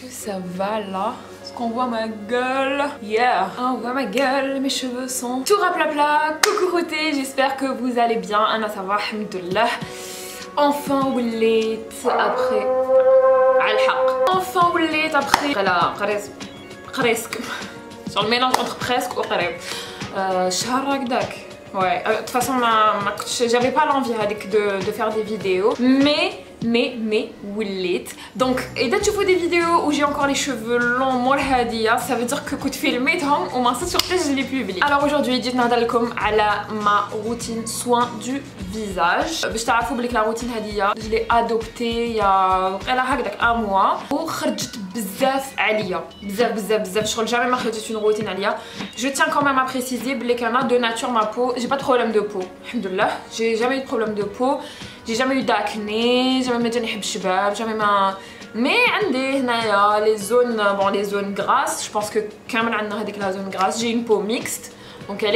que ça va là? Est-ce qu'on voit ma gueule? Yeah! On voit ma gueule, mes cheveux sont tout raplapla, coucouroutés, j'espère que vous allez bien. Anna ça va, alhamdoulilah. Enfin وليت après على الحق. Enfin وليت après presque sur le mélange entre presque ou قريب شهر هكذاك. Ouais, de toute façon j'avais pas l'envie de faire des vidéos, mais وليت. Donc اذا تشوفوا des vidéos où j'ai encore les cheveux longs مور هاديه, ça veut dire que كنت فيلميتهم وما نسيتش حتى je les publie. Alors aujourd'hui جيت نهضر لكم على ma routine soin du visage. باش تعرفوا بليك لا روتين هاديه je l'ai adoptée il y a هكذاك un mois وخرجت بزاف عليا بزاف شغل jamais ما خرجت une routine عليا. Je tiens quand même à préciser بليك انا de nature ma peau, j'ai pas de problème de peau alhamdoulilah, j'ai jamais eu de problème de peau, j'ai jamais eu d'acné, jamais ما جاني حب الشباب, jamais ما mais عندي هنايا les zones grasses. Je pense que كامل عندنا هذيك la zone grasse. J'ai une peau mixte. Donc elle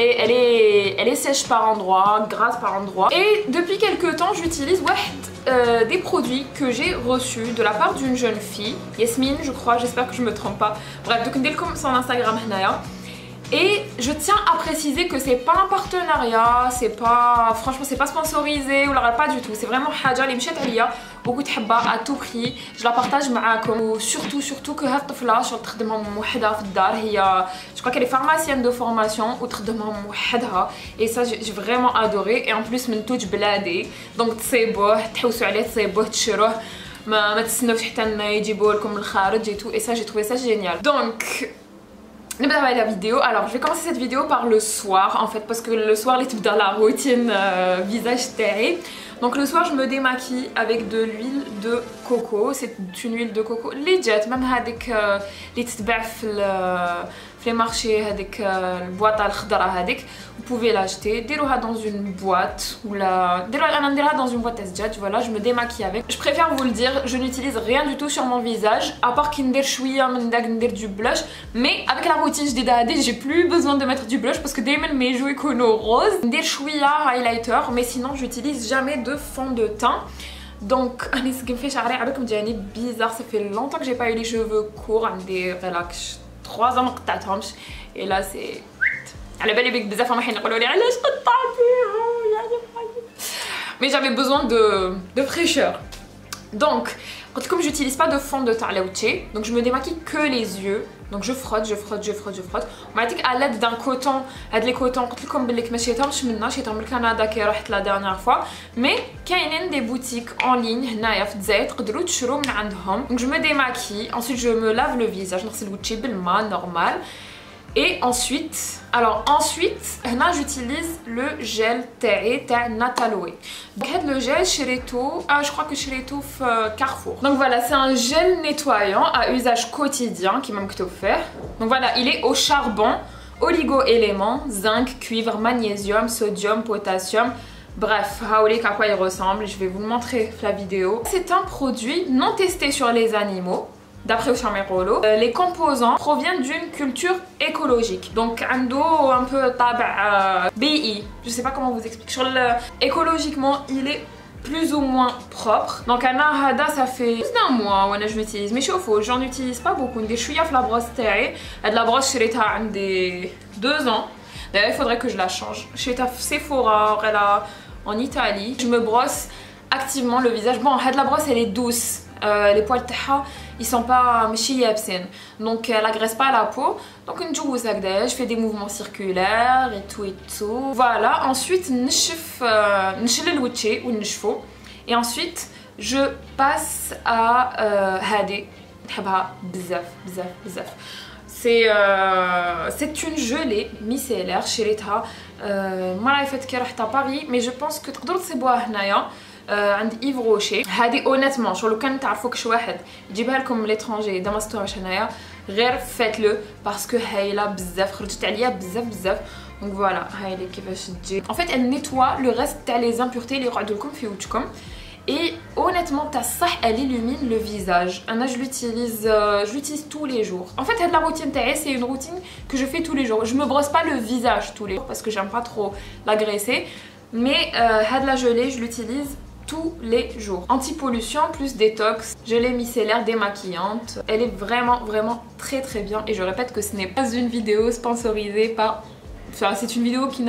est sèche par endroits, grasse par endroits. Et depuis quelques temps j'utilise des produits que j'ai reçus de la part d'une jeune fille, Yasmine je crois, j'espère que je me trompe pas. Bref, donc ندير لكم son Instagram هنايا. Et je tiens à préciser que c'est pas un partenariat, c'est pas, franchement c'est pas sponsorisé ou pas du tout, c'est vraiment حاجة اللي مشات عليا وكنت حابة à tout prix je la partage معاكم. وsurtout que هاد الطفلة شغل تخدمها موحدها في الدار, هي je crois qu'elle est pharmacienne de formation وتخدمها موحدها et ça j'ai vraiment adoré. Et en plus منتوج بلادي donc تصيبوه تحوسوا عليه تصيبوه تشروه ما تستناوش حتى يجيبوه لكم من الخارج et tout, et ça j'ai trouvé ça génial. Donc نبدأ avec la vidéo. Alors je vais commencer cette vidéo par le soir en fait, parce que le soir اللي تبدا la routine visage تاعي. Donc le soir je me démaquille avec de l'huile de coco. C'est une huile de coco اللي جات même هذيك اللي تتباع في les marchés, هذيك البواطه الخضراء هذيك. Vous pouvez l'acheter, ديروها dans une boîte ou انا نديرها dans une boîte à voilà, je me démaquille avec. Je préfère vous le dire, je n'utilise rien du tout sur mon visage à part كي ندير شويه من داك ندير du blush. Mais avec la routine جديده هذه j'ai plus besoin de mettre du blush parce que دائما mes joues يكونوا rose. ندير شويه highlighter mais sinon j'utilise jamais de fond de teint. Donc انا سكن في شعري عباكم جاني bizarre, ça fait longtemps que j'ai pas eu les cheveux courts, عندي relax 3 ans ما قطعتهمش et là c'est على بالي بك بزاف راح يقولوا لي علاش قطعتيهم يعني, mais j'avais besoin de fraîcheur. Donc comme j'utilise pas de fond de teint laouché, donc je me démaquille que les yeux. Donc je frotte. On m'a dit à l'aide d'un coton, les cotons قلت لكم بلي ما شريتهمش منا, شريتهم من كندا كي رحت la dernière fois. Mais كاينين des boutiques en ligne هنايا في الجزائر تقدروا تشرو من عندهم. Donc je me démaquille, ensuite je me lave le visage, نغسل وجهي بالماء normal. Et ensuite هنا j'utilise le gel تاع Nataloé. Donc le gel شريته, je crois que شريته في Carrefour. Donc voilà, c'est un gel nettoyant à usage quotidien qui m'a offert. Donc voilà, il est au charbon, oligo-éléments, zinc, cuivre, magnésium, sodium, potassium. Bref, haoulek à quoi il ressemble, je vais vous le montrer la vidéo. C'est un produit non testé sur les animaux. D'après Ochamérolo, les composants proviennent d'une culture écologique. Donc, ando un peu tabac BI, je sais pas comment vous expliquer. Écologiquement, il est plus ou moins propre. Donc, Anna Hada, ça fait plus d'un mois où je l'utilise. Mais chauffe, j'en utilise pas beaucoup. Je suis à la brosse terre. La brosse, je l'ai des 2 ans. D'ailleurs, il faudrait que je la change. Je suis à Sephora, en Italie. Je me brosse activement le visage. Bon, la brosse, elle est douce. Les poils taha, ils sont pas ماشي يابسين, donc elle agresse pas la peau. Donc ندوز هكذا, je fais des mouvements circulaires et tout. Voilà, ensuite نشل الوجه ونشفو. Et ensuite je passe à هذه نحبها بزاف. C'est une gelée micellaire شريتها المره اللي فاتت كي رحت باريس, mais je pense que تقدروا تصيبوها هنايا عند إيف روشي. هذه اونيتمون شغل لو كان تعرفوا كش واحد يجيبها لكم من ليترونجي دا ما ستوهاش هنايا غير فاتلو باسكو هايله بزاف, خرجت عليا بزاف. دونك فوالا هاي اللي كيفاش تجي. En fait elle nettoie le reste تاع les impuretés اللي يقعدوا لكم في وجهكم. Et honnêtement ta صح elle illumine le visage. Anna je l'utilise tous les jours. En fait la routine تاعي c'est une routine que je fais tous les jours. Je me brosse pas le visage tous les jours parce que j'aime pas trop l'agresser. Mais la gelée je l'utilise tous les jours. Anti-pollution plus détox, gelée micellaire démaquillante. Elle est vraiment très bien et je répète que ce n'est pas une vidéo sponsorisée par... Enfin, c'est une vidéo qui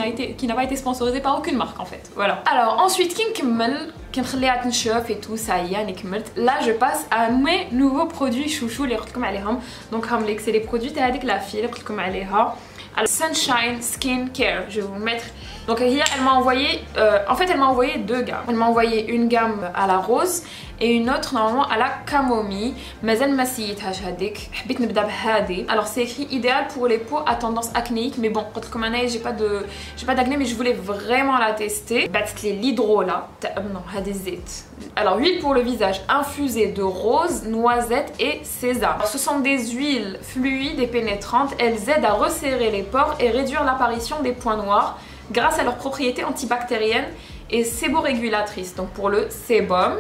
n'a pas été sponsorisée par aucune marque en fait. Voilà. Alors ensuite, et tout ça y est, là je passe à mes nouveaux produits chouchou les قلت لكم عليهم. Donc c'est les produits تاع هذيك la fille اللي قلت لكم عليها. Alors, Sunshine Skin Care, je vais vous mettre. Donc hier elle m'a envoyé, en fait elle m'a envoyé deux gammes. Elle m'a envoyé une gamme à la rose et une autre normalement à la camomille. مازال ما سيتهاش هذيك. حبيت نبدا بهذه. Alors c'est écrit idéal pour les peaux à tendance acnéique, mais bon قلت لكم أنا j'ai pas d'acné mais je voulais vraiment la tester. بعثت لي l'hydrolat. Non, هذه الزيت. Alors huile pour le visage infusée de rose, noisette et sésame. Alors, ce sont des huiles fluides et pénétrantes. Elles aident à resserrer les pores et réduire l'apparition des points noirs grâce à leurs propriétés antibactériennes et séborégulatrices. Donc pour le sébum,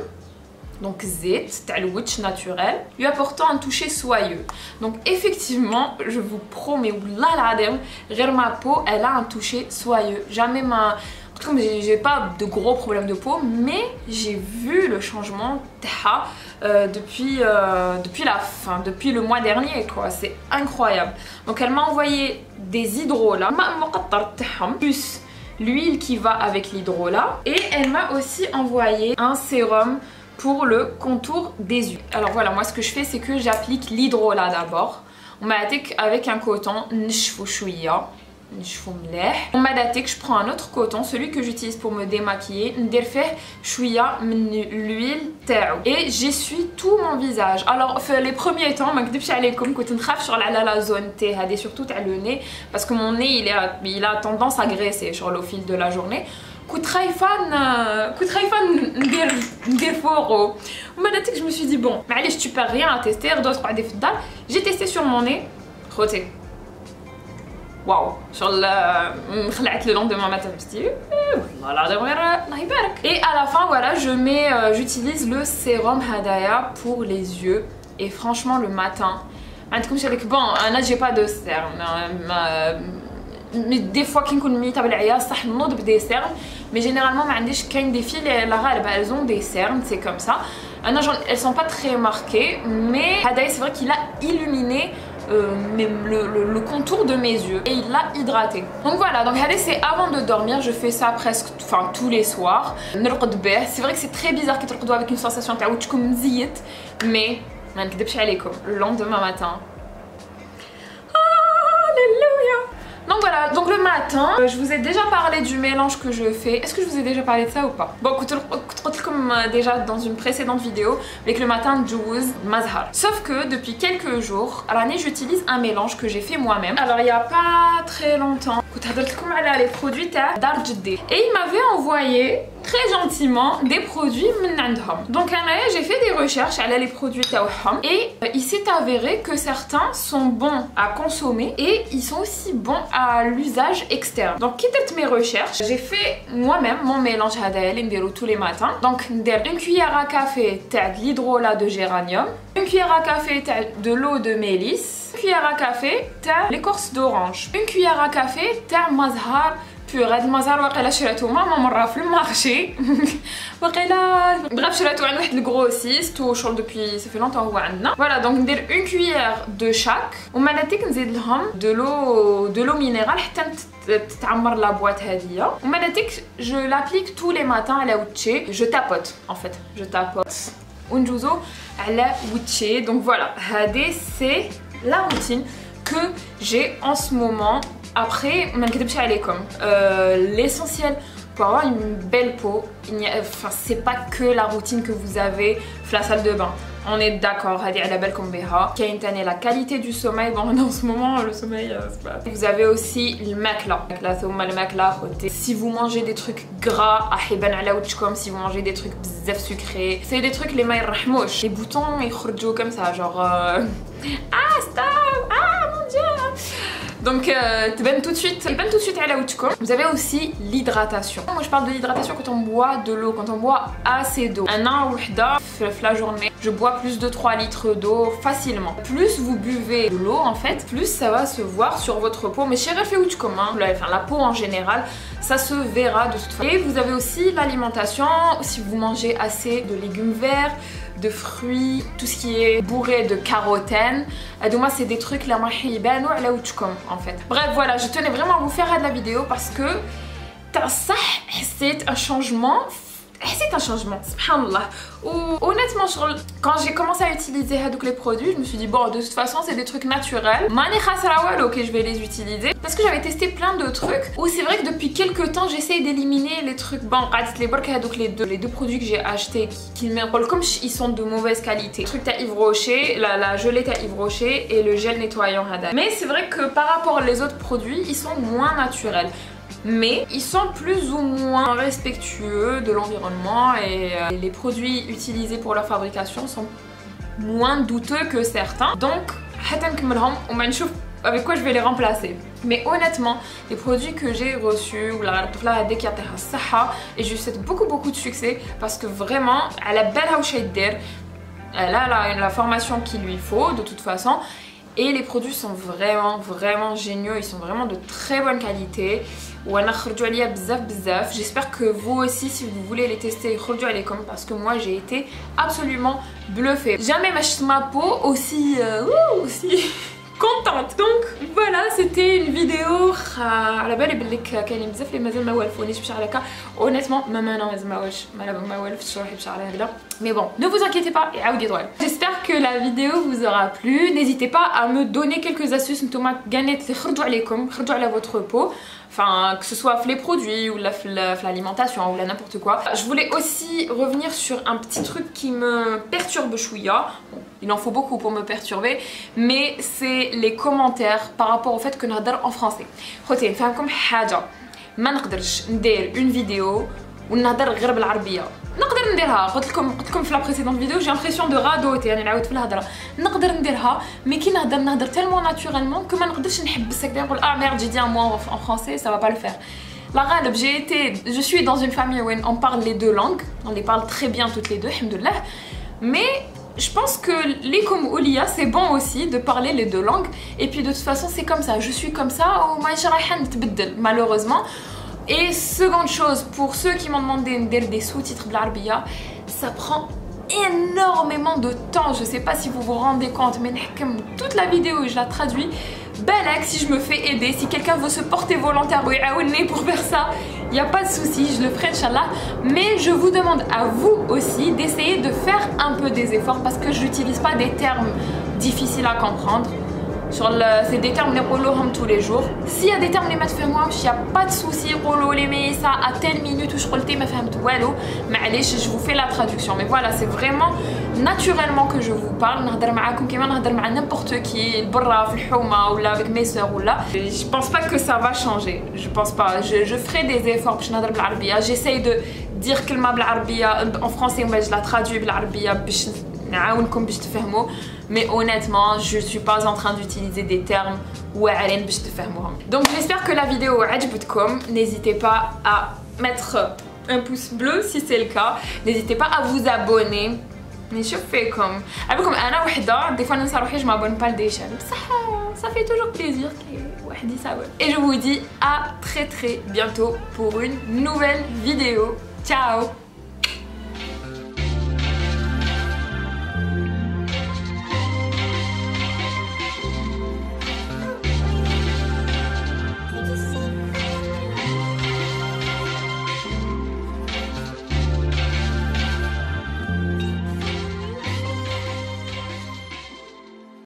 donc zit, talwitch naturel, lui apportant un toucher soyeux. Donc effectivement, je vous promets, là ma peau, elle a un toucher soyeux. Jamais ma... Comme j'ai pas de gros problèmes de peau, mais j'ai vu le changement depuis le mois dernier quoi, c'est incroyable. Donc elle m'a envoyé des hydrolats, plus l'huile qui va avec l'hydrolat, et elle m'a aussi envoyé un sérum pour le contour des yeux. Alors voilà, moi ce que je fais c'est que j'applique l'hydrolat d'abord. On m'a dit qu'avec un coton, نشفو شوية. On m'a daté que je prends un autre coton, celui que j'utilise pour me démaquiller, ندير فيه شوية من l'huile تاعو et j'essuie tout mon visage. Alors les premiers temps ما نكذبش عليكم كنت نخاف شغل على la zone T هذه surtout تاع le nez parce que mon nez il a tendance à graisser genre au fil de la journée. كنت خايفة ندير فوقو. ومن بعد je me suis dit bon معليش tu perds rien à tester غدوة تقعدي في الدار. J'ai testé sur mon nez خوتي واو شغل خلعت le lendemain matin je me suis dit الله يبارك. Et à la fin voilà j'utilise le sérum Hadaya pour les yeux et franchement le matin عندكمش هذيك bon انا j'ai pas de cerne mais des fois كي نكون ميته بالعيا صح نوض بدي سيرم mais généralement ما عنديش كاين des filles la غالبا elles ont des cernes c'est comme ça. Elles sont pas très marquées mais Hadaya c'est vrai qu'il a illuminé le contour de mes yeux et il l'a hydraté. Donc voilà, donc allez, c'est avant de dormir, je fais ça presque tous les soirs. C'est vrai que c'est très bizarre qu'il te avec une sensation mais le lendemain matin. Alléluia. Donc voilà, donc le matin, je vous ai déjà parlé du mélange que je fais. Est-ce que je vous ai déjà parlé de ça ou pas? Bon, comme déjà dans une précédente vidéo, avec le matin Djouz Mazhar. Sauf que depuis quelques jours, à l'année, j'utilise un mélange que j'ai fait moi-même. Alors il n'y a pas très longtemps, les produits Dar Jiddi. Et il m'avait envoyé très gentiment des produits Mnandhom. Donc j'ai fait des recherches à les produits Tawham et il s'est avéré que certains sont bons à consommer et ils sont aussi bons à l'usage externe. Donc quitte mes recherches, j'ai fait moi-même mon mélange Hadaya tous les matins. Donc une cuillère à café de l'hydrolat de géranium, une cuillère à café de l'eau de mélisse, une cuillère à café de l'écorce d'orange, une cuillère à café de mazhar pur. هاد المزار واقيلا شريتو ماما مرة في المارشي واقيلا bref شريتو عند واحد الغروسيست وشغل depuis ça fait longtemps هو عندنا. Voilà donc ندير une cuillère de chaque ومن بعد نزيد لهم de l'eau minérale حتى تتعمر لا بواط هذيا ومن بعد je l'applique tous les matins على وجهي. Je tapote en fait, je tapote ونجوزو على وجهي. Donc voilà, هذه c'est la routine que j'ai en ce moment. Après, l'essentiel pour avoir une belle peau, c'est pas que la routine que vous avez la salle de bain. On est d'accord, la qualité du sommeil. Bon, en ce moment, le sommeil, c'est pas... Vous avez aussi le makla. Si vous mangez des trucs gras, si vous mangez des trucs bzaf sucrés, c'est des trucs les maïrahmouch. Les boutons, ils sortent comme ça, genre... Ah, stop! Ah, mon dieu! Donc تبان tout de suite على وجهكم. Vous avez aussi l'hydratation. Moi je parle de l'hydratation quand on boit de l'eau, quand on boit assez d'eau. Un وحدة في la journée, je bois plus de 3 litres d'eau facilement. Plus vous buvez de l'eau en fait, plus ça va se voir sur votre peau. Mais chez غير في وجهكم, enfin la peau en général, ça se verra de toute façon. Et vous avez aussi l'alimentation, si vous mangez assez de légumes verts, de fruits, tout ce qui est bourré de carotène. Donc moi c'est des trucs là en fait. Bref voilà, je tenais vraiment à vous faire de la vidéo parce que c'est un changement. C'est un changement, subhanallah. Honnêtement, quand j'ai commencé à utiliser les produits, je me suis dit bon, de toute façon c'est des trucs naturels. Ok, je vais les utiliser. Parce que j'avais testé plein de trucs. Ou c'est vrai que depuis quelques temps j'essaye d'éliminer les trucs. Bon, les deux produits que j'ai achetés qui me comme ils sont de mauvaise qualité. Le truc à Yves Rocher, la gelée à Yves Rocher et le gel nettoyant Hada. Mais c'est vrai que par rapport aux autres produits, ils sont moins naturels. Mais ils sont plus ou moins respectueux de l'environnement et les produits utilisés pour leur fabrication sont moins douteux que certains. Donc, avec quoi je vais les remplacer. Mais honnêtement, les produits que j'ai reçus, et je lui souhaite beaucoup de succès parce que vraiment, elle a la formation qu'il lui faut de toute façon. Et les produits sont vraiment géniaux, ils sont vraiment de très bonne qualité. J'espère que vous aussi, si vous voulez les tester, parce que moi j'ai été absolument bluffée. Jamais ma peau aussi contente. Donc voilà, c'était une vidéo على بالي بليك كاينين بزاف اللي مازال ما والفونيش بشعر هكا. Honnêtement ما مازال ما والفتش روحي بشعر هكذا. Mais bon, ne vous inquiétez pas, j'espère que la vidéo vous aura plu. N'hésitez pas à me donner quelques astuces نتوما كانت اللي خرجوا عليكم, خرجوا على votre peau. Enfin, que ce soit les produits ou l'alimentation ou n'importe quoi. Je voulais aussi revenir sur un petit truc qui me perturbe chouïa. Bon, il en faut beaucoup pour me perturber, mais c'est les commentaires par rapport au fait que نهضر en français. خوتي نفهمكم حاجة, ما نقدرش ندير une vidéo ونهضر غير بالعربية. نقدر نديرها, قلت لكم في لا بريسيدونت فيديو جي امبرسيون دو رادوت, يعني نعاود في الهضره. نقدر نديرها مي كي نهضر تالمون ناتورالمون كو ما نقدرش نحبس هكذا نقول ميرد جي دي ان مو en français, ça va pas le faire. La غالب, je suis dans une famille où on parle les deux langues, on les parle très bien toutes les deux, alhamdoulilah. Mais je pense que les comme Oulia, c'est bon aussi de parler les deux langues. Et puis de toute façon c'est comme ça, je suis comme ça, malheureusement. Et seconde chose, pour ceux qui m'ont demandé des sous-titres de l'Arabia, ça prend énormément de temps. Je sais pas si vous vous rendez compte, mais toute la vidéo je la traduis. Balak, si je me fais aider, si quelqu'un veut se porter volontaire pour faire ça, il n'y a pas de souci, je le ferai Inch'Allah. Mais je vous demande à vous aussi d'essayer de faire un peu des efforts parce que je n'utilise pas des termes difficiles à comprendre. C'est des termes les tous les jours. S'il y a des termes les maths il n'y a pas de souci, les ça à telle minute où je roule ma femme mais allez, je vous fais la traduction. Mais voilà, c'est vraiment naturellement que je vous parle. N'importe qui, avec mes soeurs ou là. Je pense pas que ça va changer. Je pense pas. Je ferai des efforts pour l'Arabia. J'essaye de dire que en français, je la traduis l'Arabia. Mais honnêtement, je ne suis pas en train d'utiliser des termes donc j'espère que la vidéo عجبتكم. N'hésitez pas à mettre un pouce bleu si c'est le cas. N'hésitez pas à vous abonner. نشوفكم عبالكم انا وحده des fois ننسى روحي je m'abonne pas لدي chaînes بصح ça fait toujours plaisir que واحد يسابون. Et je vous dis à très bientôt pour une nouvelle vidéo. Ciao.